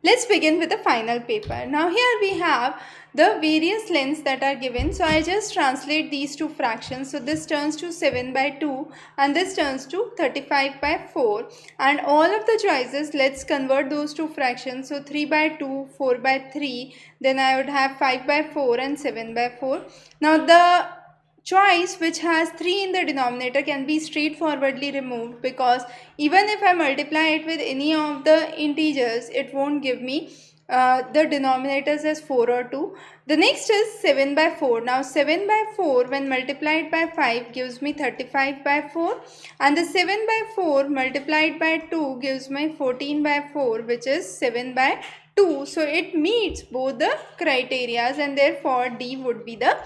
Let's begin with the final paper. Now here we have the various lengths that are given. So I just translate these two fractions. So this turns to 7 by 2 and this turns to 35 by 4. And all of the choices, let's convert those two fractions. So 3 by 2, 4 by 3, then I would have 5 by 4 and 7 by 4. Now the choice which has 3 in the denominator can be straightforwardly removed, because even if I multiply it with any of the integers, it won't give me the denominators as 4 or 2. The next is 7 by 4. Now 7 by 4 when multiplied by 5 gives me 35 by 4, and the 7 by 4 multiplied by 2 gives me 14 by 4, which is 7 by 2. So it meets both the criterias, and therefore D would be the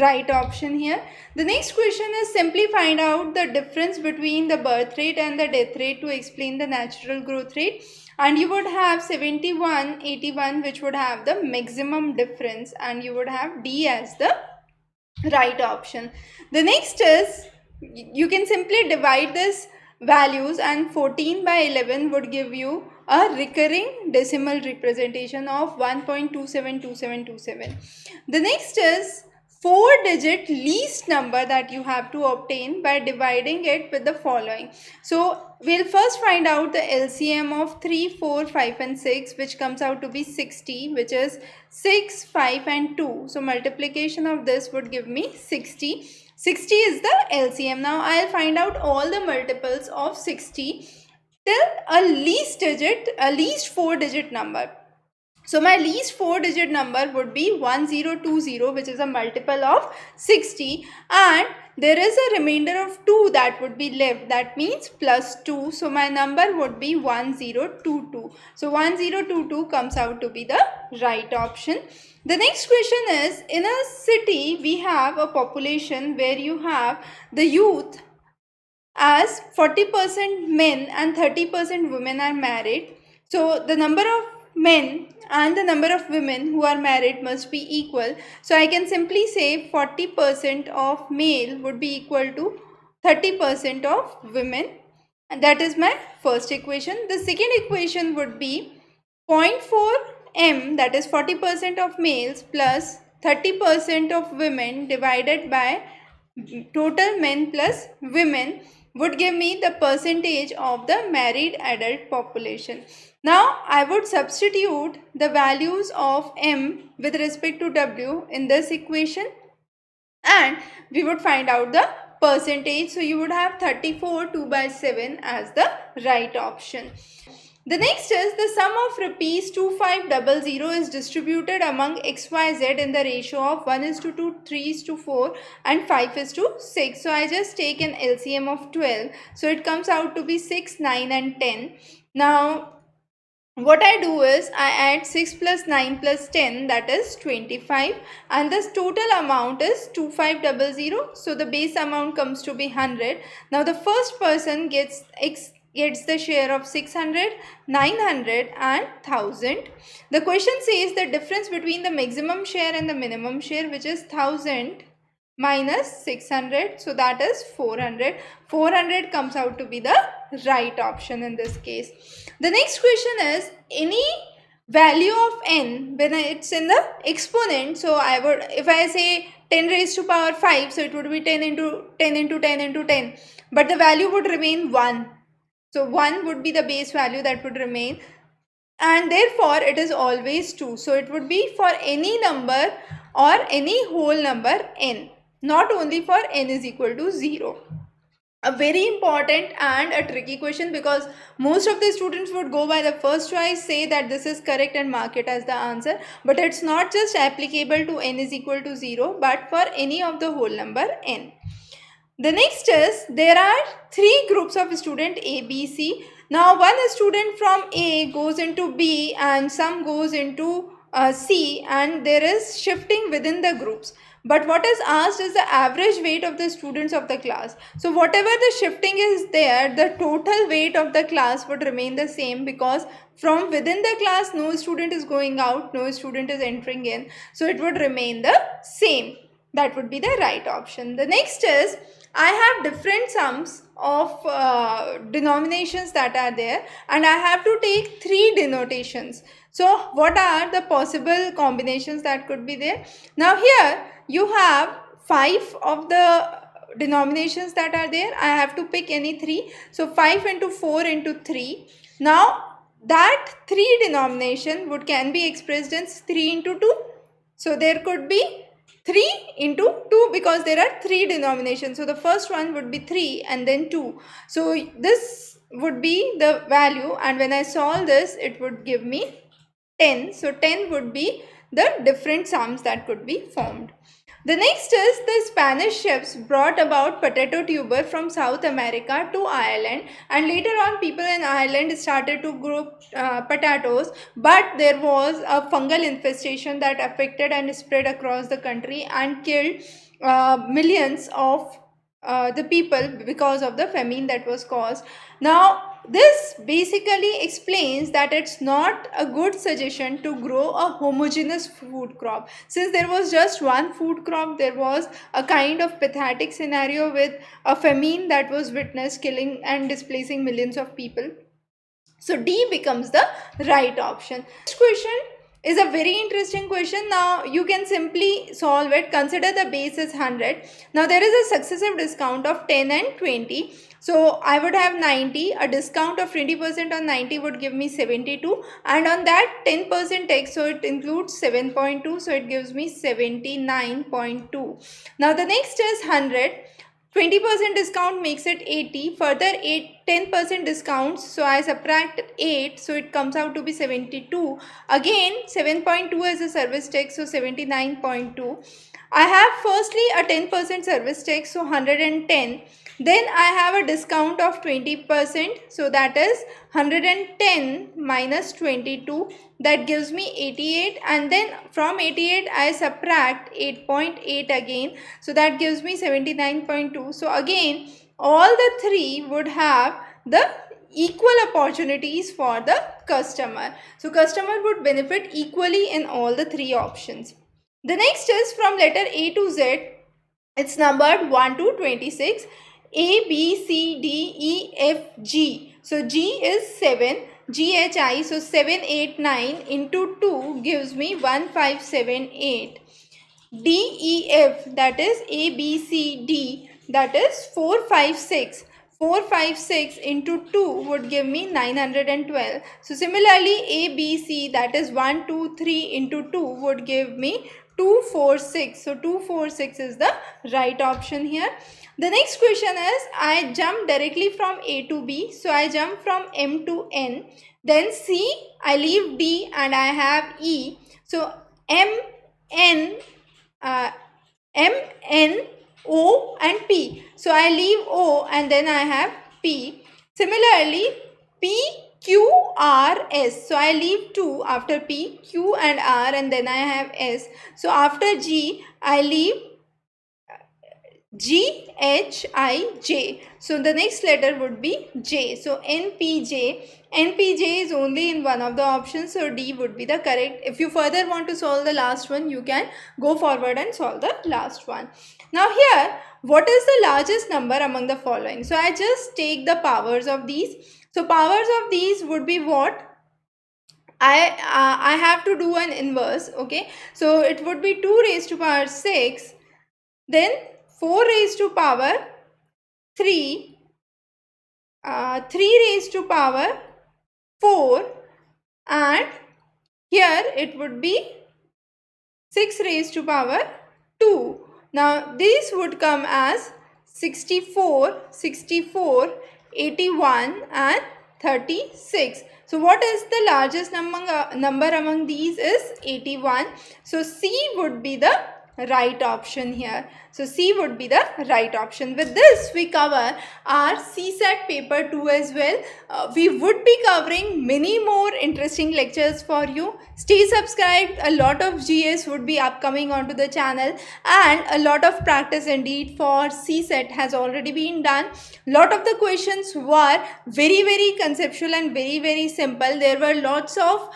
right option here. The next question is simply find out the difference between the birth rate and the death rate to explain the natural growth rate. And you would have 71, 81, which would have the maximum difference, and you would have D as the right option. The next is, you can simply divide this values, and 14 by 11 would give you a recurring decimal representation of 1.272727. The next is 4-digit least number that you have to obtain by dividing it with the following. So we'll first find out the LCM of 3, 4, 5 and 6, which comes out to be 60, which is 6, 5 and 2. So multiplication of this would give me 60. 60 is the LCM. Now I'll find out all the multiples of 60 till a least 4-digit number. So my least 4-digit number would be 1020, which is a multiple of 60, and there is a remainder of 2 that would be left, that means plus 2. So my number would be 1022. So 1022 comes out to be the right option. The next question is, in a city we have a population where you have the youth as 40% men and 30% women are married. So the number of men and the number of women who are married must be equal. So I can simply say 40% of male would be equal to 30% of women, and that is my first equation. The second equation would be 0.4 m, that is 40% of males plus 30% of women divided by total men plus women would give me the percentage of the married adult population. Now I would substitute the values of m with respect to w in this equation, and we would find out the percentage. So you would have 34 2 by 7 as the right option. The next is, the sum of rupees 2500 is distributed among XYZ in the ratio of 1:2, 3:4 and 5:6. So I just take an LCM of 12. So it comes out to be 6, 9 and 10. Now what I do is, I add 6 plus 9 plus 10, that is 25, and this total amount is 2500. So the base amount comes to be 100. Now the first person gets the share of 600, 900 and 1000. The question says the difference between the maximum share and the minimum share, which is 1000 minus 600, so that is 400. 400 comes out to be the right option in this case. The next question is, any value of n when it's in the exponent. So I would, if I say 10 raised to power 5, so it would be 10 into 10 into 10 into 10, but the value would remain 1. So 1 would be the base value that would remain, and therefore it is always 2. So it would be for any number or any whole number n, not only for n is equal to 0. A very important and a tricky question, because most of the students would go by the first choice, say that this is correct and mark it as the answer, but it's not just applicable to n is equal to 0, but for any of the whole number n. The next is, there are 3 groups of student A, B, C. Now one student from A goes into B and some goes into C, and there is shifting within the groups. But what is asked is the average weight of the students of the class. So whatever the shifting is there, the total weight of the class would remain the same, because from within the class no student is going out, no student is entering in. So it would remain the same. That would be the right option. The next is, I have different sums of denominations that are there, and I have to take 3 denotations. So what are the possible combinations that could be there? Now here you have 5 of the denominations that are there. I have to pick any 3. So 5 into 4 into 3. Now that 3 denomination can be expressed as 3 into 2. So there could be 3 into 2 because there are 3 denominations. So the first one would be 3 and then 2. So this would be the value, and when I solve this, it would give me 10. So 10 would be the different sums that could be formed. The next is, the Spanish ships brought about potato tuber from South America to Ireland, and later on people in Ireland started to grow potatoes, but there was a fungal infestation that affected and spread across the country and killed millions of the people because of the famine that was caused. Now this basically explains that it's not a good suggestion to grow a homogeneous food crop. Since there was just one food crop, there was a kind of pathetic scenario with a famine that was witnessed, killing and displacing millions of people. So D becomes the right option. Next question is a very interesting question. Now you can simply solve it. Consider the base is 100. Now there is a successive discount of 10 and 20. So I would have 90. A discount of 20% on 90 would give me 72. And on that 10% tax, so it includes 7.2. So it gives me 79.2. Now the next is 100. 20% discount makes it 80. Further 10% discounts, so I subtract 8, so it comes out to be 72. Again 7.2 as a service tax, so 79.2. I have firstly a 10% service tax, so 110. Then I have a discount of 20%, so that is 110 minus 22, that gives me 88, and then from 88 I subtract 8.8 again, so that gives me 79.2. So again all the 3 would have the equal opportunities for the customer. So customer would benefit equally in all the 3 options. The next is from letter A to Z. It's numbered 1 to 26. A, B, C, D, E, F, G. So G is 7. G, H, I. So 7, 8, 9 into 2 gives me 1, 5, 7, 8. D, E, F, that is A, B, C, D, that is 4, 5, 6. 4, 5, 6 into 2 would give me 912. So similarly A, B, C, that is 1, 2, 3 into 2 would give me 2, 4, 6. So 2, 4, 6 is the right option here. The next question is, I jump directly from A to B. So I jump from M to N. Then C, I leave D and I have E. So M, N, O and P. So I leave O and then I have P. Similarly, P, Q, R, S. So I leave 2 after P, Q and R, and then I have S. So after G, I leave G, H, I, J. So the next letter would be J. So NPJ. NPJ is only in one of the options, so D would be the correct. If you further want to solve the last one, you can go forward and solve the last one. Now here, what is the largest number among the following? So I just take the powers of these. So powers of these would be what? I have to do an inverse, okay? So it would be 2 raised to power 6, then 4 raised to power 3, 3 raised to power 4, and here it would be 6 raised to power 2. Now these would come as 64, 64, 81 and 36. So what is the largest number among these is 81. So C would be the right option here. So So C would be the right option. With this, we cover our CSAT paper 2 as well. We would be covering many more interesting lectures for you. Stay subscribed. A lot of GS would be upcoming onto the channel, and a lot of practice indeed for CSAT has already been done. Lot of the questions were very conceptual and very simple. There were lots of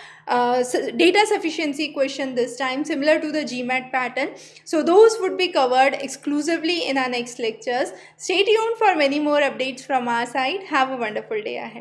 data sufficiency question this time, similar to the GMAT pattern. So those would be covered exclusively in our next lectures. Stay tuned for many more updates from our side. Have a wonderful day ahead.